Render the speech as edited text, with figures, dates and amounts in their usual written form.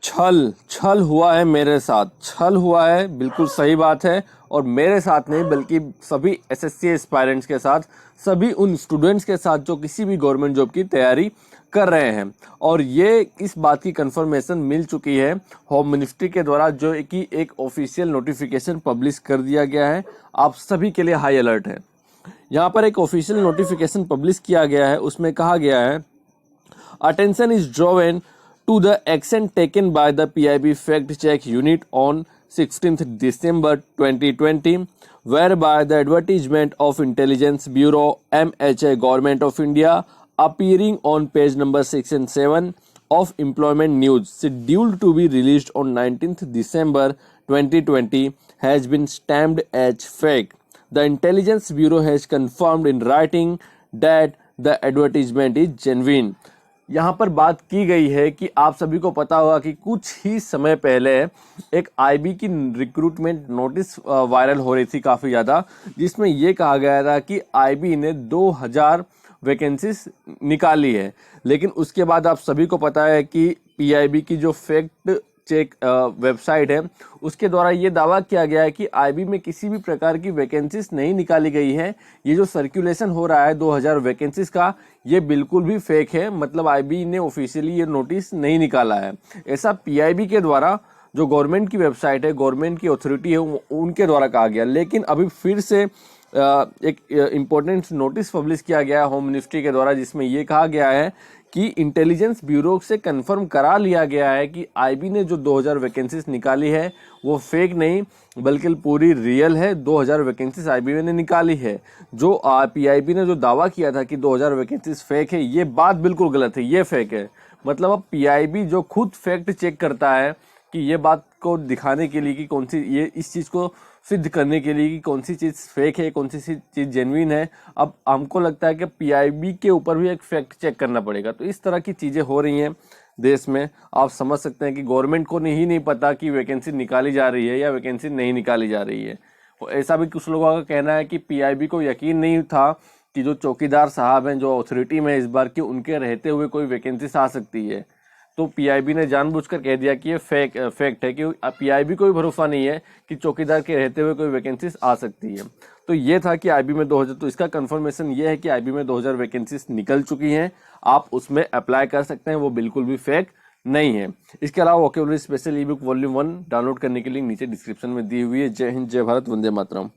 छल हुआ है मेरे साथ, छल हुआ है, बिल्कुल सही बात है। और मेरे साथ नहीं बल्कि सभी एसएससी एस्पायरेंट्स के साथ, सभी उन स्टूडेंट्स के साथ जो किसी भी गवर्नमेंट जॉब की तैयारी कर रहे हैं। और ये इस बात की कंफर्मेशन मिल चुकी है होम मिनिस्ट्री के द्वारा, जो कि एक ऑफिशियल नोटिफिकेशन पब्लिश कर दिया गया है। आप सभी के लिए हाई अलर्ट है। यहाँ पर एक ऑफिशियल नोटिफिकेशन पब्लिश किया गया है, उसमें कहा गया है attention is drawn to the action taken by the PIB fact check unit on 16th December 2020 whereby the advertisement of Intelligence Bureau MHA Government of India appearing on page number 6 and 7 of Employment News scheduled to be released on 19th December 2020 has been stamped as fake. The Intelligence Bureau has confirmed in writing that the advertisement is genuine. यहाँ पर बात की गई है कि आप सभी को पता होगा कि कुछ ही समय पहले एक आईबी की रिक्रूटमेंट नोटिस वायरल हो रही थी काफ़ी ज़्यादा, जिसमें ये कहा गया था कि आईबी ने 2000 वैकेंसीज निकाली है। लेकिन उसके बाद आप सभी को पता है कि पीआईबी की जो फैक्ट चेक वेबसाइट है उसके द्वारा ये दावा किया गया है कि आईबी में किसी भी प्रकार की वैकेंसीज नहीं निकाली गई है। ये जो सर्कुलेशन हो रहा है 2000 वैकेंसीज का, ये बिल्कुल भी फेक है। मतलब आईबी ने ऑफिशियली ये नोटिस नहीं निकाला है। ऐसा पीआईबी के द्वारा, जो गवर्नमेंट की वेबसाइट है, गवर्नमेंट की अथॉरिटी है, उनके द्वारा कहा गया। लेकिन अभी फिर से एक इम्पोर्टेंट नोटिस पब्लिश किया गया होम मिनिस्ट्री के द्वारा, जिसमें ये कहा गया है कि इंटेलिजेंस ब्यूरो से कंफर्म करा लिया गया है कि आईबी ने जो 2000 वैकेंसीज निकाली है वो फेक नहीं बल्कि पूरी रियल है। 2000 वैकेंसीज आईबी ने निकाली है। जो पीआईबी ने जो दावा किया था कि 2000 वैकेंसीज फेक है, ये बात बिल्कुल गलत है, ये फेक है। मतलब अब पीआईबी जो खुद फैक्ट चेक करता है कि ये बात को दिखाने के लिए कि कौन सी, ये इस चीज़ को सिद्ध करने के लिए कि कौन सी चीज़ फेक है, कौन सी चीज़ जेन्युइन है, अब हमको लगता है कि पीआईबी के ऊपर भी एक फैक्ट चेक करना पड़ेगा। तो इस तरह की चीज़ें हो रही हैं देश में। आप समझ सकते हैं कि गवर्नमेंट को नहीं पता कि वैकेंसी निकाली जा रही है या वैकेंसी नहीं निकाली जा रही है। ऐसा भी कुछ लोगों का कहना है कि पीआईबी को यकीन नहीं था कि जो चौकीदार साहब हैं, जो अथॉरिटी में इस बार की, उनके रहते हुए कोई वैकेंसी आ सकती है। तो पीआईबी ने जानबूझकर कह दिया कि ये फैक्ट है, कि पीआईबी को भी भरोसा नहीं है कि चौकीदार के रहते हुए कोई वैकेंसीज आ सकती है। तो ये था कि आईबी में 2000, तो इसका कंफर्मेशन ये है कि आईबी में 2000 वैकेंसीज निकल चुकी हैं। आप उसमें अप्लाई कर सकते हैं, वो बिल्कुल भी फेक नहीं है। इसके अलावा वोकैबुलरी स्पेशल ई बुक वॉल्यूम 1 डाउनलोड करने की लिंक नीचे डिस्क्रिप्शन में दी हुई है। जय हिंद, जय भारत, वंदे मातरम।